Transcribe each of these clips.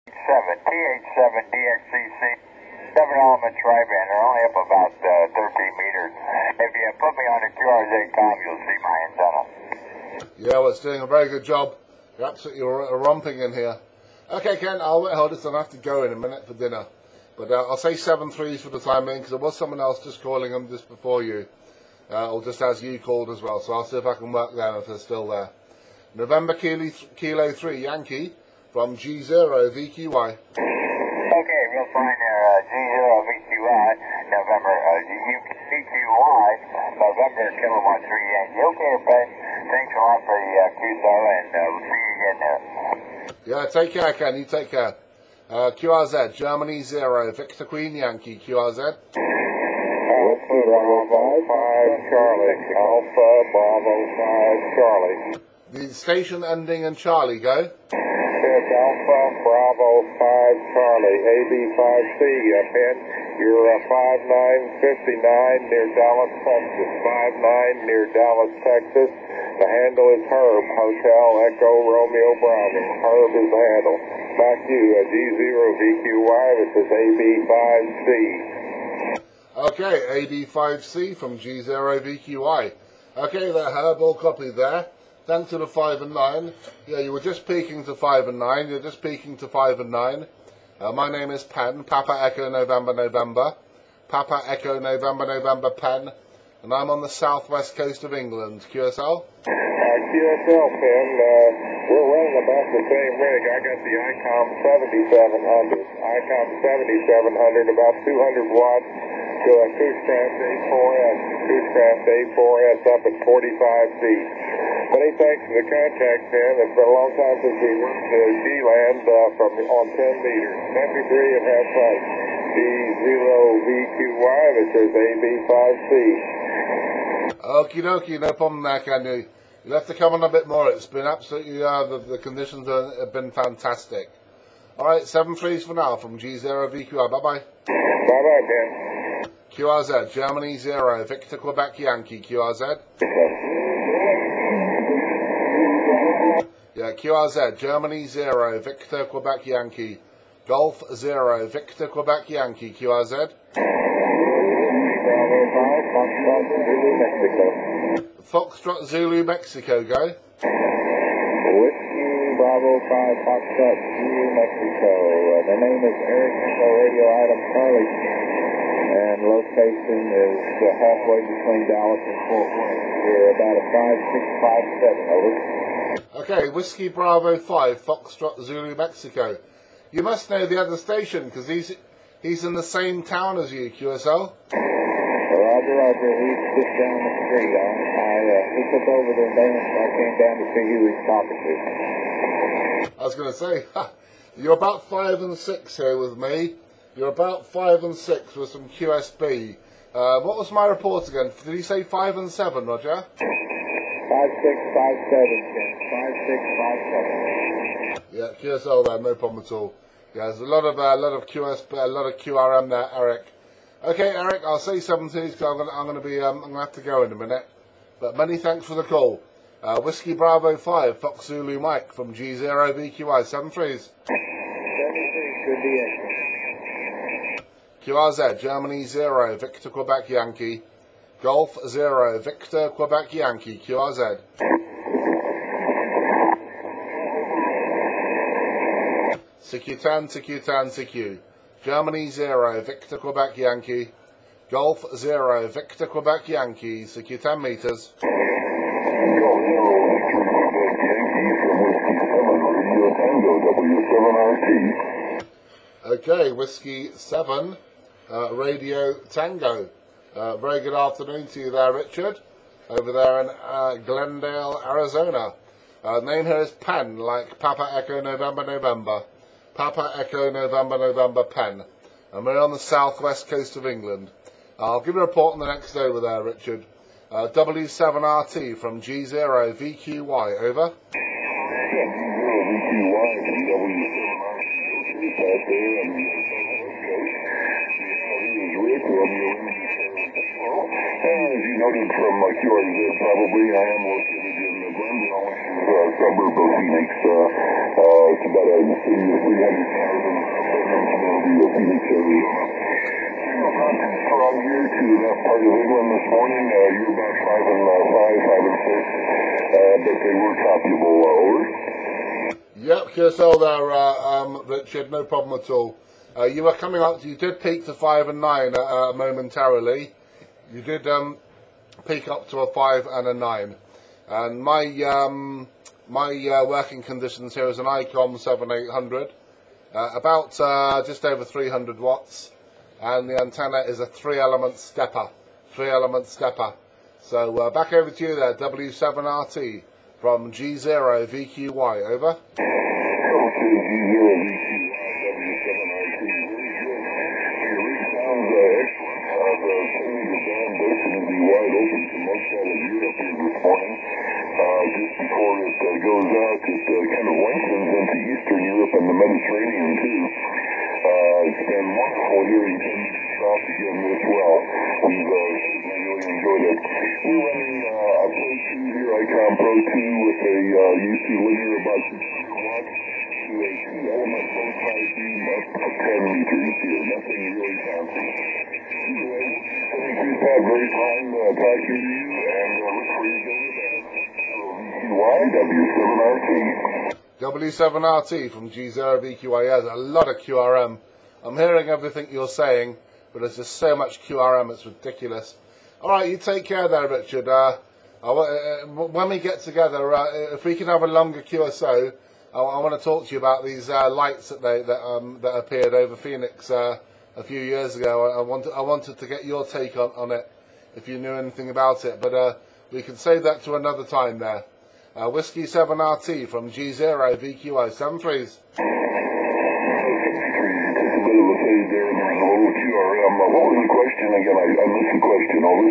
TH7DXCC, 7 elements tri-band. They're only up about 13 meters. If you put me on a QRZ-COM, you'll see my antenna. Yeah, well, it's doing a very good job. You're absolutely romping in here. Okay, Ken, I'll hold this. I'll have to go in a minute for dinner. But I'll say 7-3s for the time being, because there was someone else just calling them just before you. Or just as you called as well. So I'll see if I can work them if they're still there. November Kilo 3 Yankee from G0 VQY. Okay, real fine there. G0 VQY, November VQY, November Kilo 1 3 Yankee. Okay, Ben. Thanks a lot for the QSO, and we'll see you again there. Yeah, take care, Ken. You take care. QRZ, Germany 0, Victor Queen Yankee, QRZ. Alpha Bravo 5 Charlie, Alpha Bravo 5 Charlie. The station ending in Charlie, go. It's Alpha Bravo 5 Charlie, AB5C, Penn. You're 5959 near Dallas, Texas. 59 near Dallas, Texas. The handle is Herb, Hotel Echo Romeo Bravo. Herb is the handle. Back to you, G0 VQY, this is AB5C. Okay, AB5C from G0 VQY. Okay, there, Herb, all copied there. Thanks to the 5 and 9. Yeah, you were just peaking to 5 and 9. You're just peaking to 5 and 9. My name is Penn, Papa Echo November November. Papa Echo November November Penn. And I'm on the southwest coast of England. QSL? QSL, Penn. We're running about the same rig. I got the ICOM 7700. ICOM 7700, about 200 watts to a Cruisecraft A4S. Cruisecraft A4S up at 45 feet. Many thanks for the contact, Penn. It's been a long time since we went to G-Land on 10 meters. 73 and have fun. G0VQY, this is AB5C. Okie dokie, no problem there, can you? You'll have to come on a bit more. It's been absolutely, the conditions have been fantastic. Alright, 7-3s for now from G0VQY. Bye-bye. Bye-bye, Ben. QRZ, Germany 0, Victor Quebec Yankee, QRZ. Yeah, QRZ, Germany 0, Victor Quebec Yankee. Golf 0, Victor Quebec Yankee, QRZ. Foxtrot Zulu Mexico, go. Whiskey Bravo 5 Foxtrot Zulu Mexico. The name is Eric, radio item Charlie, and location is halfway between Dallas and Fort Worth. You're about a 5657, over. Okay, Whiskey Bravo 5 Foxtrot Zulu Mexico. You must know the other station, because he's in the same town as you, QSL. Roger, Roger. He's just down the street. He took over the van, so I came down to see who he's talking to. I was going to say, you're about 5 and 6 here with me. You're about 5 and 6 with some QSB. What was my report again? Did he say 5 and 7, Roger? 5657, Ken. 5657. Yeah, QSL there, no problem at all. Yeah, there's a lot of QSB, a lot of QRM there, Eric. Okay, Eric, I'll say 7-2 because I'm gonna have to go in a minute. But many thanks for the call. Whiskey Bravo 5, Fox Zulu Mike from G0 VQI, 7-3s. 7-3, good day. QRZ, Germany 0, Victor Quebec Yankee. Golf 0, Victor Quebec Yankee, QRZ. CQ10, CQ10, CQ. Germany 0, Victor Quebec Yankee. Golf 0, Victor Quebec Yankee, CQ10 meters. Okay, Whiskey 7, Radio Tango. Very good afternoon to you there, Richard, over there in Glendale, Arizona. Name here is Penn, like Papa Echo November November. Papa Echo November November Penn. And we're on the southwest coast of England. I'll give you a report on the next over there, Richard. W7RT from G0 VQY, over. As you noted from QRZ, probably, I am located in Glendale, which is a suburb of Phoenix. It's about a city of 300,000 Arizona. Signal's not too strong here to that part of England this morning. You're about 5 and 5 and 6, but they were copyable. Over. Yep, QSL there, Richard, no problem at all. You were coming up, you did peak to 5 and 9 momentarily. You did peak up to a 5 and a 9. And my working conditions here is an ICOM 7800, about just over 300 watts, and the antenna is a 3-element stepper. So back over to you there, W7RT from G0 VQY, over. Okay, G0 VQY, W7RT, very good. Your rig sounds excellent. The 10-meter band does seem to be wide open to most all of Europe here this morning. Just before it goes out, it kind of lengthens into Eastern Europe and the Mediterranean too. It's been wonderful hearing 10-meter shots again this well. We've certainly really enjoyed it. We're running a Pro 2 here, ICOM Pro 2 with a UC linear about 600 watts to a 2-element both side beam up to 10 meters here. Nothing really fancy. Anyway, please have very fine talking to you, and look for you again with that. W7RT. W7RT from G0 VQY. There's a lot of QRM. I'm hearing everything you're saying, but there's just so much QRM, it's ridiculous. Alright, you take care there, Richard. When we get together, if we can have a longer QSO, I want to talk to you about these lights that appeared over Phoenix a few years ago. I wanted to get your take on it, if you knew anything about it, but we can save that to another time there. Whiskey 7RT from G0 VQI 73s. What was the question again? I missed the question, over.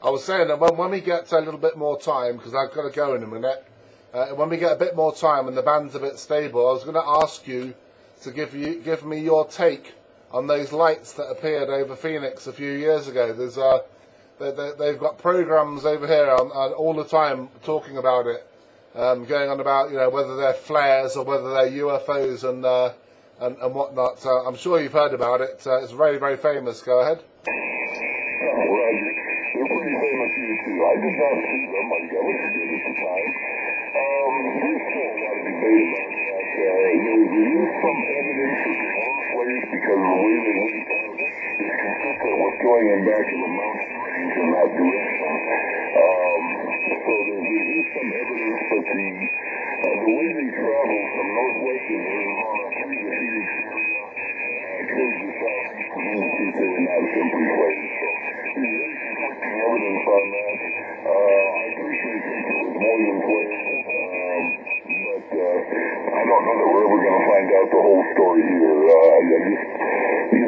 I was saying that when we get a little bit more time, because I've got to go in a minute, when we get a bit more time and the band's a bit stable, I was going to ask you to give me your take on those lights that appeared over Phoenix a few years ago. There's they've got programs over here all the time talking about it, going on about whether they're flares or whether they're UFOs and whatnot. I'm sure you've heard about it. It's very, very famous. Go ahead. Well, they're pretty famous here too. I did not see them. I listened to it at the time. There's still a lot of debate about that. There is some evidence that they are flares because of the way they went out is consistent with going in back to the mountain range in that direction. So there is some evidence that the way they travel from northwestern Arizona through the Phoenix area towards the southeast would indicate they were not simply flares. So there's very conflicting evidence on that. I personally think it was more than flares, but I don't know that we're ever going to find out the whole story here.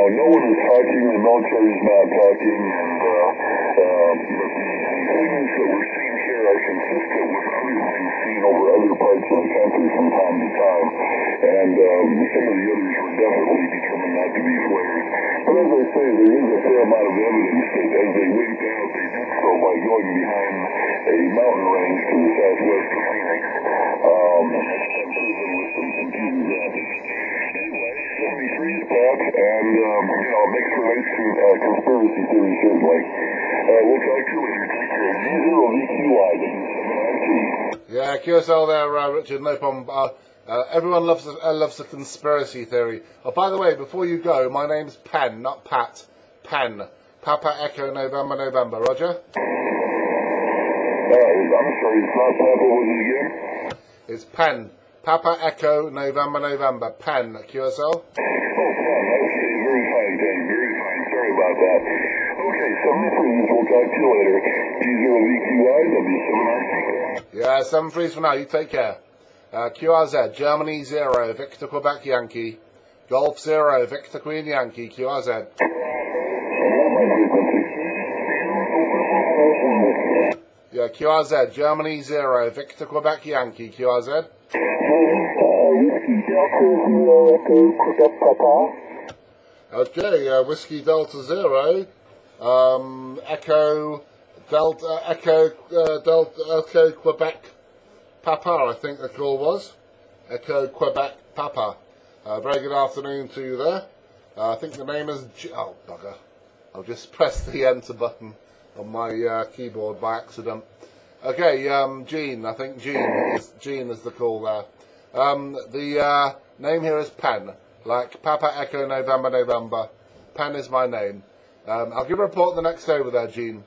No one is talking, the military is not talking, and but the things that we're seeing here are consistent with other things seen over other parts of the country from time to time, and some of the others were definitely determined not to be flares. But as I say, there is a fair amount of evidence that as they winked out, they did so by going behind a mountain range to the southwest of Phoenix. That's been proven with some computer graphics. Anyway, 73 is Pat, and it makes for nice conspiracy theory, certainly. We'll talk to you later. Take care. G0 VQI, W7RT. Yeah, QSL there, Richard. No problem. Everyone loves a conspiracy theory. Oh, by the way, before you go, my name's Pen, not Pat. Pen. Papa Echo November November. Roger. I'm sorry, it's not Papa. What was it again? It's Pen. Papa Echo November November. Pen. QSL. Oh, Pen. Okay, very fine, Pen. Very fine. Sorry about that. Okay, 73s. We'll talk to you later. G0 VQI, W7RT. Yeah, 73s for now. You take care. QRZ, Germany 0, Victor Quebec Yankee. Golf 0, Victor Queen Yankee, QRZ. Yeah, QRZ, Germany 0, Victor Quebec Yankee, QRZ. Okay, Whiskey Delta 0, Echo Quebec Papa, I think the call was. Echo Quebec Papa. Very good afternoon to you there. I think the name is... Oh, bugger. I'll just press the enter button on my keyboard by accident. Okay, Gene. I think Gene is the call there. The name here is Pen, like Papa Echo November November. Pen is my name. I'll give a report the next over there, Gene.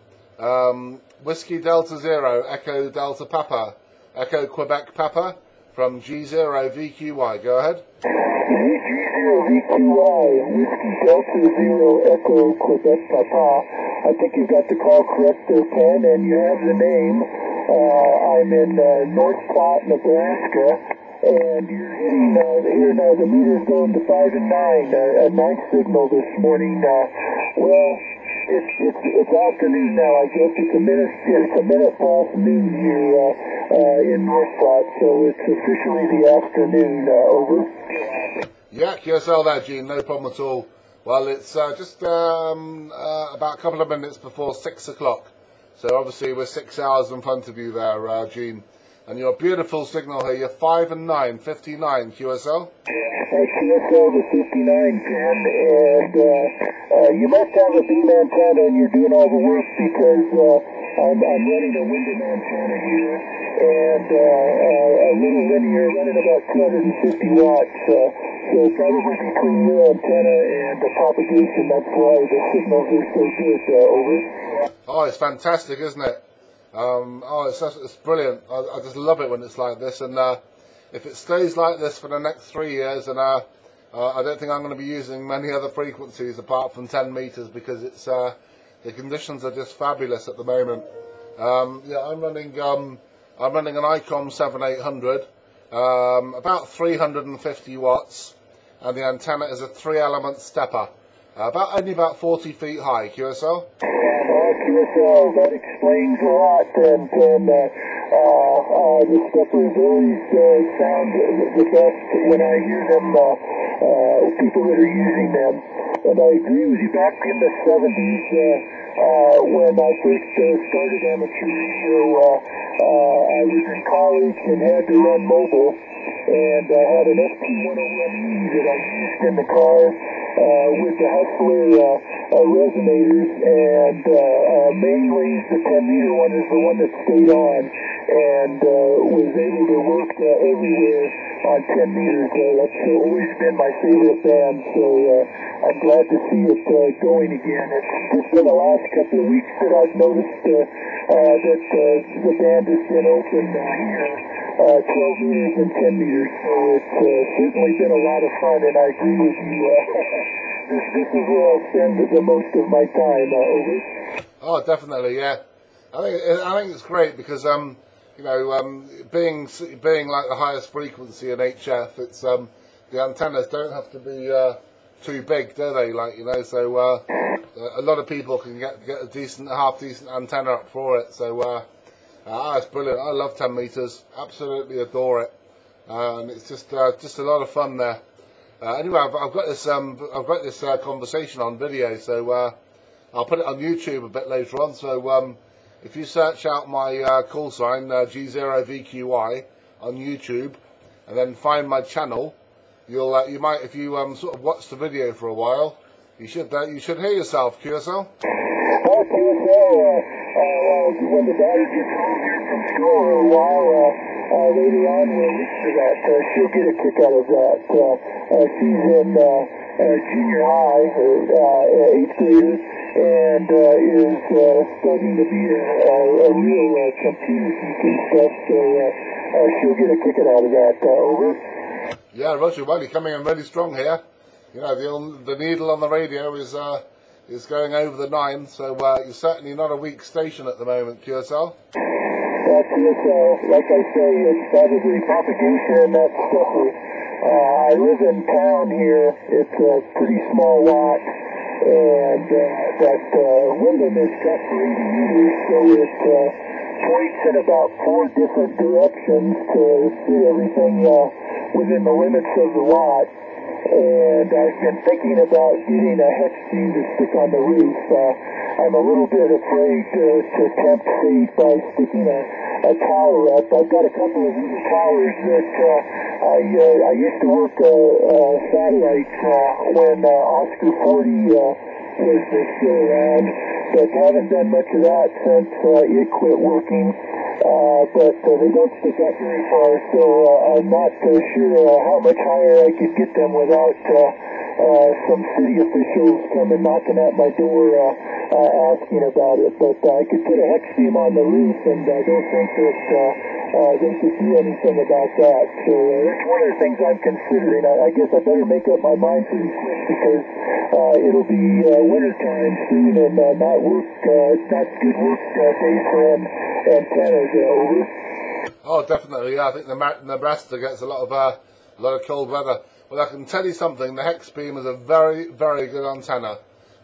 Whiskey Delta Zero, Echo Delta Papa, Echo Quebec Papa, from G0VQY. Go ahead. G0VQY, Whiskey Delta Zero, Echo Quebec Papa. I think you got the call correct there, Ken, and you have the name. I'm in North Platte, Nebraska, and you're hitting here now. The meter's going to 5 and 9, a nice signal this morning. Well, it's afternoon now. I guess it's a minute past noon here in North Platte, so it's officially the afternoon. Over. Yeah, QSL there, Gene. No problem at all. Well, it's just about a couple of minutes before 6 o'clock. So obviously we're 6 hours in front of you there, Gene. And your beautiful signal here, you're 5 and 9, 59 QSL. QSL to 59, Ken, and you must have a beam antenna and you're doing all the work because I'm running a Wyndham antenna here and a little linear running about 250 watts. So probably between your antenna and the propagation, that's why the signals are so good. Over. Oh, it's fantastic, isn't it? Oh, it's brilliant. I just love it when it's like this. And if it stays like this for the next 3 years, and I don't think I'm going to be using many other frequencies apart from 10 meters because it's the conditions are just fabulous at the moment. Yeah, I'm running an ICOM 7800, about 350 watts, and the antenna is a 3-element stepper, only about 40 feet high. QSL. QSL, that explains a lot, and the steppers always sound the best when I hear them, people that are using them. And I agree with you, back in the 70s, when I first started amateur radio, I was in college and had to run mobile, and I had an ST-101E that I used in the car with the Hustler resonators, and mainly the 10-meter one is the one that stayed on, and was able to work everywhere on 10 meters. That's always been my favorite band, so I'm glad to see it going again. It's just been the last couple of weeks that I've noticed that the band has been open here, 12 meters and 10 meters, so it's certainly been a lot of fun, and I agree with you. This is where I'll spend the most of my time. Over. Oh, definitely, yeah. I think it's great because you know, being like the highest frequency in HF, it's the antennas don't have to be too big, do they? Like, you know, so a lot of people can get a half decent antenna up for it. So it's brilliant. I love 10 meters. Absolutely adore it, and it's just a lot of fun there. Anyway, I've got this conversation on video, so I'll put it on YouTube a bit later on. So if you search out my call sign G0VQY on YouTube, and then find my channel, you might, if you sort of watch the video for a while, you should hear yourself, QSL. Oh, QSL. When the daughter gets home here from school for a while, later on we'll look for that. She'll get a kick out of that. She's in junior high, 8th grader, and is studying to be a real computer geek and stuff, so she'll get a kick out of that. Over. Yeah, Roger, well, you're coming in really strong here. You know, the needle on the radio is going over the 9, so you're certainly not a weak station at the moment, QSL. QSL, like I say, it's probably propagation and that stuff. I live in town here. It's a pretty small lot, and that Wyndham is got 80 meters, so it points in about 4 different directions to fit everything within the limits of the lot. And I've been thinking about getting a hex beam to stick on the roof. I'm a little bit afraid to tempt fate by sticking a tower up. I've got a couple of little towers that I used to work satellites when Oscar 40 was still around, but haven't done much of that since it quit working. But they don't stick up very far, so I'm not sure how much higher I could get them without some city officials coming knocking at my door asking about it. But I could put a hex beam on the roof, and I don't think that they could do anything about that. So that's one of the things I'm considering. I guess I better make up my mind pretty quick because it'll be winter time soon and not good work days for antennas. Over. Oh, definitely. Yeah, I think the Nebraska gets a lot of cold weather. Well, I can tell you something. The hex beam is a very, very good antenna.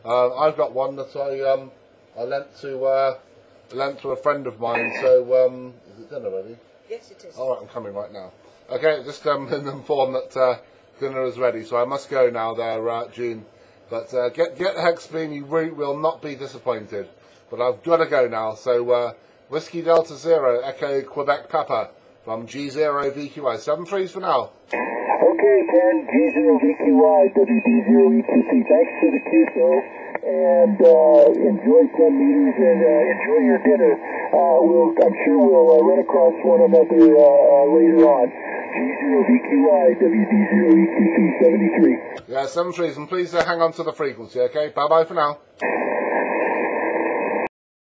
I've got one that I lent to a friend of mine. So is it dinner ready? Yes, it is. All right, I'm coming right now. Okay, just been informed that dinner is ready, so I must go now there, June. But get the hex beam, you really will not be disappointed. But I've got to go now, so Whiskey Delta Zero, Echo Quebec Papa from G0VQI. 7-3s for now. Okay, Ken, G0VQI, WD0EQC, thanks for the QSO, and enjoy 10 meters and enjoy your dinner. I'm sure we'll run across one another later on. G0VQI, WD0EQC, 73. Yeah, 7-3s, and please hang on to the frequency, okay? Bye-bye for now.